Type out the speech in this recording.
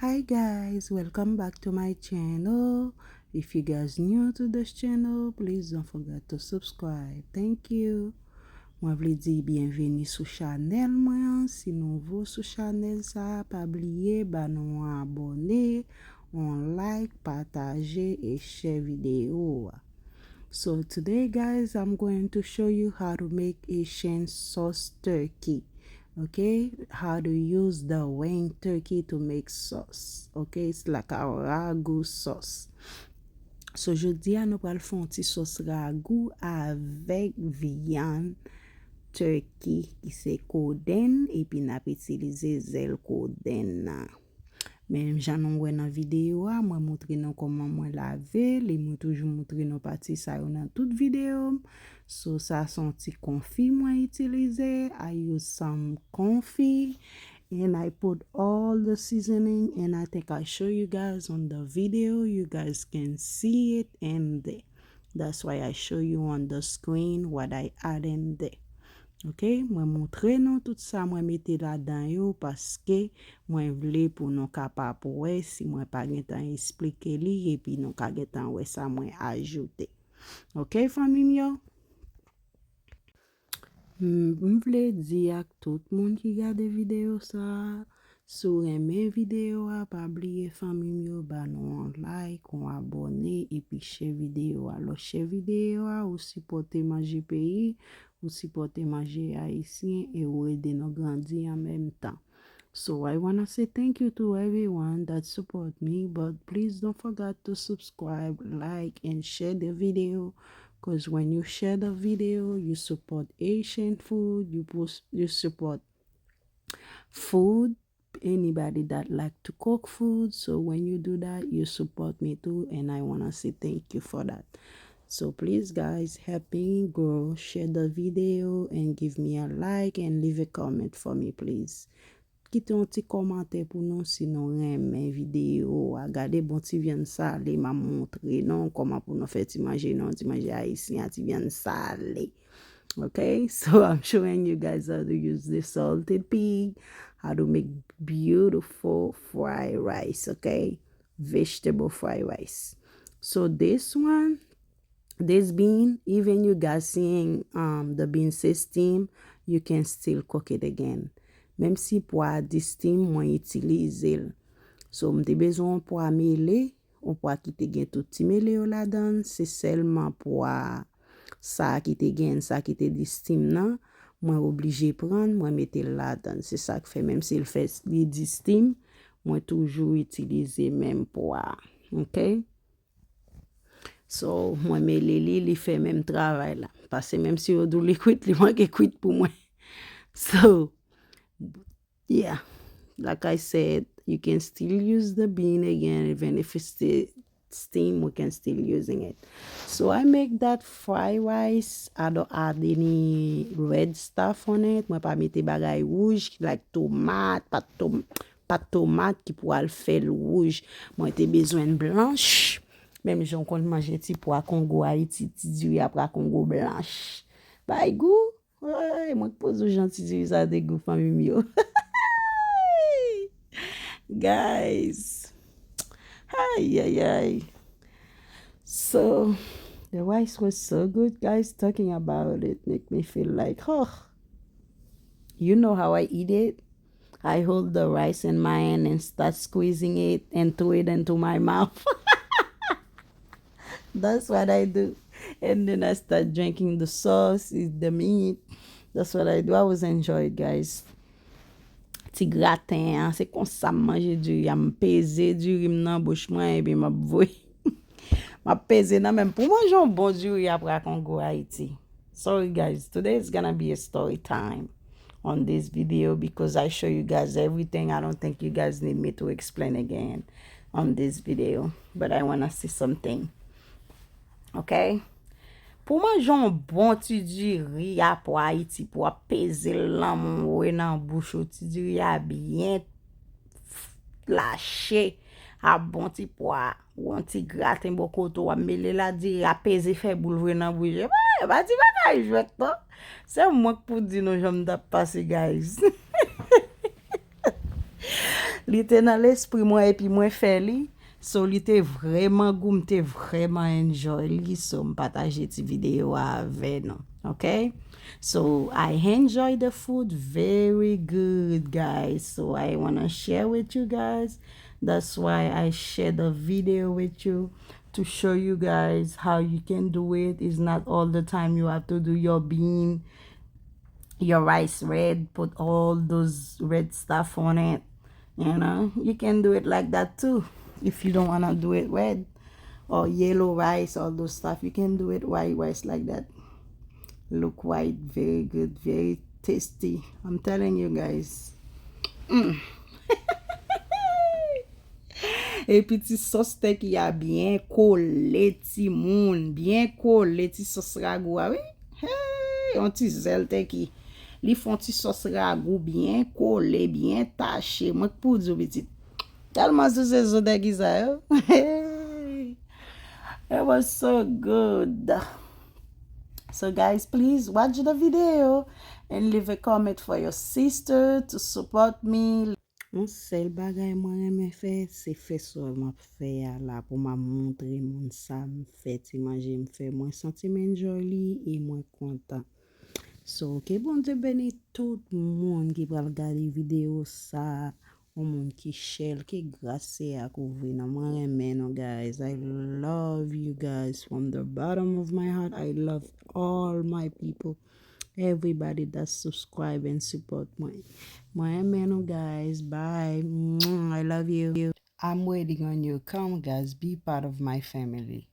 Hi guys, welcome back to my channel. If you guys new to this channel, please don't forget to subscribe. Thank you. Moi vle di bienvenue sur channel moi. Si nouveau sur channel ça, pas oublier ba nou abonner, on like, partager et share vidéo. So today guys, I'm going to show you how to make Haitian sauce turkey. Okay, how to use the wing turkey to make sauce. Okay, it's like a ragu sauce. So jodi a nou pral fon ti sauce ragu avec viande turkey qui c'est koden et puis n'a utiliser zel koden. Men jan nou wè nan vidéo a, moi montre nou comment moi lave, li moi toujours montre nou parti sa yo nan tout vidéo. So ça son ti confit moi utiliser. I use some confit and I put all the seasoning, and I think I show you guys on the video. You guys can see it and that's why I show you on the screen what I add in there. Ok, moi montre nou tout ça moi mette la dan yo parce que moi vle pour nou capable ouais si moi pas gen temps expliquer li et puis nou ka gen temps ouais ça moi ajouter. Ok famille yo. Vle di ak tout moun ki gade vidéo ça, sou reme vidéo a, pa oublier famille yo ba nou an like, on abonner et puis share vidéo a. Lo share vidéo a ou supporter manger pays, ou supporter manger haïtien et ou aider nous grandir en même temps. So I want to say thank you to everyone that support me, but please don't forget to subscribe, like and share the video. Because when you share the video, you support Asian food, you support food, anybody that like to cook food. So when you do that, you support me too, and I want to say thank you for that. So please guys, help me grow, share the video and give me a like and leave a comment for me please. Quitte un petit commentaire pour nous si nous aimons vidéo. Regardez bon ti viande salée m'a montré non comment pour nous faire ti manger non ti manger haïtien ti viande salée. Okay, so I'm showing you guys how to use the salted pig, how to make beautiful fried rice, okay? Vegetable fried rice. So this one, this bean, even you guys seeing the bean say steam, you can still cook it again. Même si poa di steam moi utiliser. So m'te besoin poa mêler, on poa qui te gen tout ti mêler yo la dan, c'est seulement poa ça qui te gen, ça qui te di steam nan, moi obligé prendre, moi mettre la dan. C'est ça que fait même s'il fait li di steam, moi toujours utiliser même poa. OK? So moi mêler li fait même travail là, parce que même si on dou li cuit, li manque cuit pour moi. So yeah, like I said, you can still use the bean again, even if it's still steam, we can still using it. So I make that fried rice. I don't add any red stuff on it. Moi pas mette bagay rouge like tomate, pas tomate qui pour le faire rouge. Moi te besoin blanche. Même j'en compte manger ti pour Congo Haïti, ti du après Congo blanche. Ba goût. Ouais, moi pose aux gens ti du ça de goût famille yo. Guys, ay. So the rice was so good, guys. Talking about it make me feel like, oh, you know how I eat it? I hold the rice in my hand and start squeezing it and throw it into my mouth. That's what I do. And then I start drinking the sauce, eat the meat. That's what I do. I always enjoy it, guys. Ti gratin, c'est comme ça manger du riz, me peser du riz dans bouche moi et puis m'a voy. M'a peser nan même pour manger un bon du riz après Congo Haïti. Sorry guys, today is gonna be a story time on this video because I show you guys everything. I don't think you guys need me to explain again on this video, but I want to see something. Okay? Pour manger un bon ti du riz à pour Haïti, pour peser l'amour dans bouche ti du riz à bien lâché à bon ti pois ou un ti gratin beaucoup to a mêler la di à peser fait boule dans bouche. Ba ti ba ka jouet to. C'est moi pour dire non j'aime da passer guys. Li te nan l'esprit mwen epi mwen fè li. So li te vreman goût, te vreman enjoy li. So m pataje ti video avè nou. Okay? So I enjoy the food very good, guys. So I wanna share with you guys. That's why I share the video with you to show you guys how you can do it. It's not all the time you have to do your bean, your rice red, put all those red stuff on it. You know, you can do it like that too. If you don't want to do it red or yellow rice, all those stuff, you can do it white rice like that. Look white, very good, very tasty. I'm telling you guys. Et puis ti sauce qui a bien collé ti moun, bien collé ti sauce ragout, oui. Hey, on ti zel qui li font ti sauce ragout bien collé, bien taché. Moi pour dire petit. Tellement sous ces odeurs qui ça. It was so good. So guys, please watch the video and leave a comment for your sister to support me. Mon sel bagay mwen reme fè, se fè sol mwen fè ya la pou mwen montre moun sa m fè ti manje m fè. Mwen santi men joli e mwen kontan. So, ke bon te beni tout moun ki pral gade video sa, ou moun ki share, ki grase ak ouvri nan mwen reme nou guys. I love you guys from the bottom of my heart. I love all my people. Everybody that subscribe and support me. My amen, guys. Bye. I love you. I'm waiting on you. Come, guys. Be part of my family.